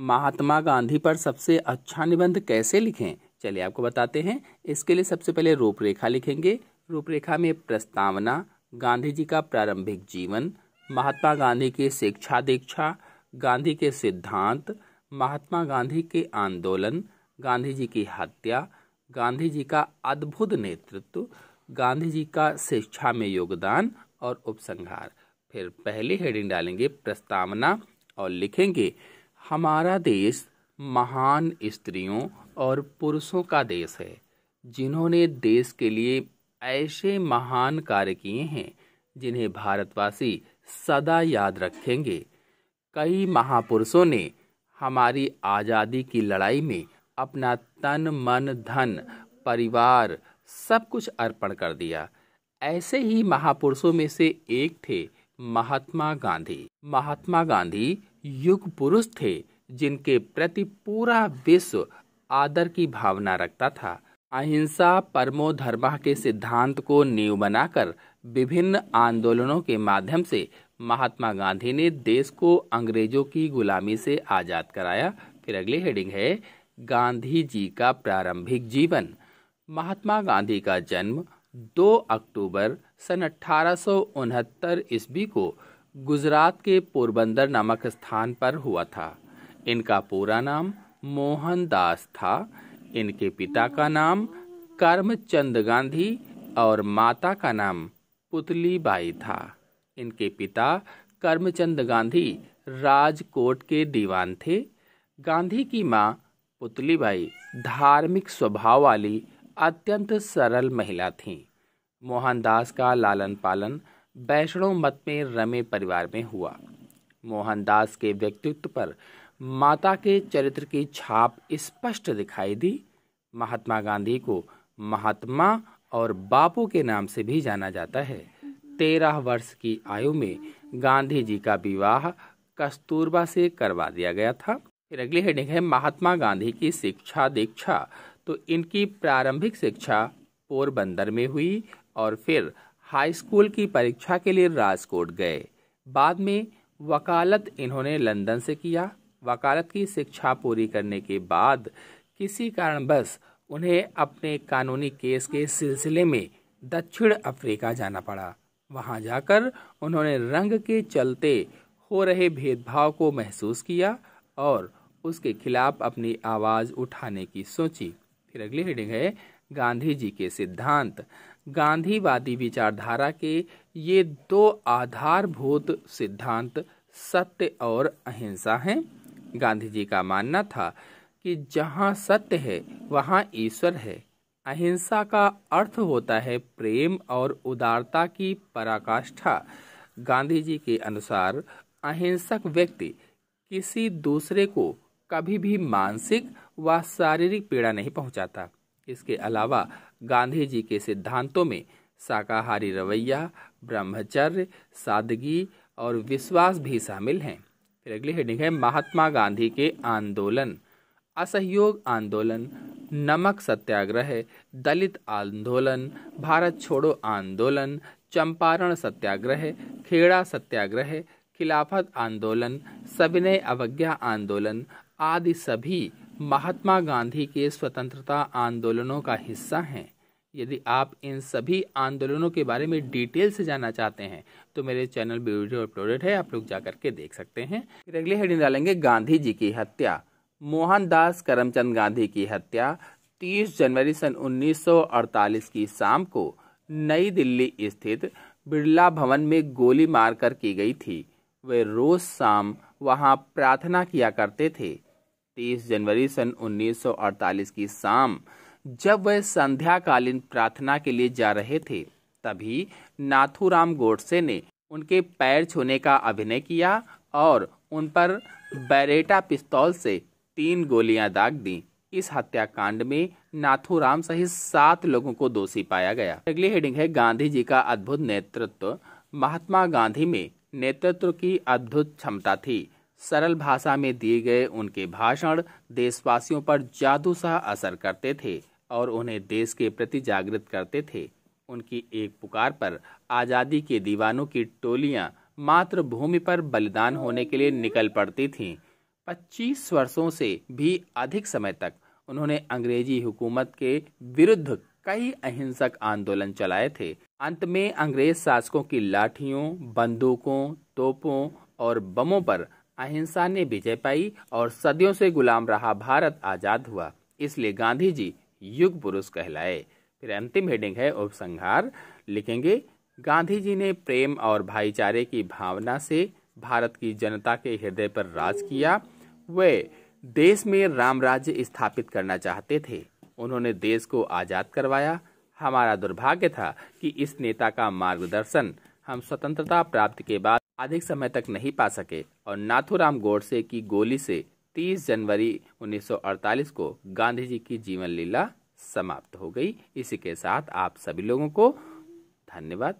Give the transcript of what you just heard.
महात्मा गांधी पर सबसे अच्छा निबंध कैसे लिखें, चलिए आपको बताते हैं। इसके लिए सबसे पहले रूपरेखा लिखेंगे। रूपरेखा में प्रस्तावना, गांधी जी का प्रारंभिक जीवन, महात्मा गांधी की शिक्षा दीक्षा, गांधी के सिद्धांत, महात्मा गांधी के आंदोलन, गांधी जी की हत्या, गांधी जी का अद्भुत नेतृत्व, गांधी जी का शिक्षा में योगदान और उपसंहार। फिर पहली हेडिंग डालेंगे प्रस्तावना और लिखेंगे, हमारा देश महान स्त्रियों और पुरुषों का देश है जिन्होंने देश के लिए ऐसे महान कार्य किए हैं जिन्हें भारतवासी सदा याद रखेंगे। कई महापुरुषों ने हमारी आज़ादी की लड़ाई में अपना तन मन धन परिवार सब कुछ अर्पण कर दिया। ऐसे ही महापुरुषों में से एक थे महात्मा गांधी। महात्मा गांधी युग पुरुष थे जिनके प्रति पूरा विश्व आदर की भावना रखता था। अहिंसा परमो धर्मः के सिद्धांत को नींव बनाकर विभिन्न आंदोलनों के माध्यम से महात्मा गांधी ने देश को अंग्रेजों की गुलामी से आजाद कराया। फिर अगली हेडिंग है गांधी जी का प्रारंभिक जीवन। महात्मा गांधी का जन्म 2 अक्टूबर सन 1869 ईस्वी को गुजरात के पोरबंदर नामक स्थान पर हुआ था। इनका पूरा नाम मोहनदास था। इनके पिता का नाम करमचंद गांधी और माता का नाम पुतलीबाई था। इनके पिता करमचंद गांधी राजकोट के दीवान थे। गांधी की मां पुतलीबाई धार्मिक स्वभाव वाली अत्यंत सरल महिला थीं। मोहनदास का लालन पालन वैष्णव मत में रमे परिवार में हुआ। मोहनदास के व्यक्तित्व पर माता के चरित्र की छाप स्पष्ट दिखाई दी। महात्मा गांधी को महात्मा और बापू के नाम से भी जाना जाता है। 13 वर्ष की आयु में गांधी जी का विवाह कस्तूरबा से करवा दिया गया था। फिर अगली हेडिंग है महात्मा गांधी की शिक्षा दीक्षा। तो इनकी प्रारंभिक शिक्षा पोरबंदर में हुई और फिर हाई स्कूल की परीक्षा के लिए राजकोट गए। बाद में वकालत इन्होंने लंदन से किया। वकालत की शिक्षा पूरी करने के बाद किसी कारणवश उन्हें अपने कानूनी केस के सिलसिले में दक्षिण अफ्रीका जाना पड़ा। वहां जाकर उन्होंने रंग के चलते हो रहे भेदभाव को महसूस किया और उसके खिलाफ अपनी आवाज उठाने की सोची। फिर अगली हेडिंग है गांधी जी के सिद्धांत। गांधीवादी विचारधारा के ये 2 आधारभूत सिद्धांत सत्य और अहिंसा हैं। गांधी जी का मानना था कि जहां सत्य है वहां ईश्वर है। अहिंसा का अर्थ होता है प्रेम और उदारता की पराकाष्ठा। गांधी जी के अनुसार अहिंसक व्यक्ति किसी दूसरे को कभी भी मानसिक व शारीरिक पीड़ा नहीं पहुंचाता। इसके अलावा गांधी जी के सिद्धांतों में शाकाहारी रवैया, ब्रह्मचर्य, सादगी और विश्वास भी शामिल हैं। फिर अगली हेडिंग है महात्मा गांधी के आंदोलन। असहयोग आंदोलन, नमक सत्याग्रह, दलित आंदोलन, भारत छोड़ो आंदोलन, चंपारण सत्याग्रह, खेड़ा सत्याग्रह, खिलाफत आंदोलन, सविनय अवज्ञा आंदोलन आदि सभी महात्मा गांधी के स्वतंत्रता आंदोलनों का हिस्सा हैं। यदि आप इन सभी आंदोलनों के बारे में डिटेल से जानना चाहते हैं तो मेरे चैनल पे वीडियो अपलोडेड है, आप लोग जाकर के देख सकते हैं। फिर अगली हेडिंग डालेंगे गांधी जी की हत्या। मोहनदास करमचंद गांधी की हत्या 30 जनवरी सन 1948 की शाम को नई दिल्ली स्थित बिरला भवन में गोली मारकर की गई थी। वे रोज शाम वहां प्रार्थना किया करते थे। 30 जनवरी सन 1948 की शाम जब वह संध्याकालीन प्रार्थना के लिए जा रहे थे तभी नाथूराम गोडसे ने उनके पैर छूने का अभिनय किया और उन पर बैरेटा पिस्तौल से 3 गोलियां दाग दी। इस हत्याकांड में नाथूराम सहित 7 लोगों को दोषी पाया गया। अगली हेडिंग है गांधी जी का अद्भुत नेतृत्व। महात्मा गांधी में नेतृत्व की अद्भुत क्षमता थी। सरल भाषा में दिए गए उनके भाषण देशवासियों पर जादू सा असर करते थे और उन्हें देश के प्रति जागृत करते थे। उनकी एक पुकार पर आज़ादी के दीवानों की टोलियां मातृभूमि पर बलिदान होने के लिए निकल पड़ती थीं। 25 वर्षों से भी अधिक समय तक उन्होंने अंग्रेजी हुकूमत के विरुद्ध कई अहिंसक आंदोलन चलाए थे। अंत में अंग्रेज शासकों की लाठियों, बंदूकों, तोपों और बमों पर अहिंसा ने विजय पाई और सदियों से गुलाम रहा भारत आजाद हुआ। इसलिए गांधी जी युग पुरुष कहलाए। फिर अंतिम हेडिंग है उपसंहार। लिखेंगे, गांधी जी ने प्रेम और भाईचारे की भावना से भारत की जनता के हृदय पर राज किया। वे देश में राम राज्य स्थापित करना चाहते थे। उन्होंने देश को आजाद करवाया। हमारा दुर्भाग्य था कि इस नेता का मार्गदर्शन हम स्वतंत्रता प्राप्ति के बाद अधिक समय तक नहीं पा सके और नाथूराम गोडसे की गोली से 30 जनवरी 1948 को गांधी जी की जीवन लीला समाप्त हो गई। इसी के साथ आप सभी लोगों को धन्यवाद।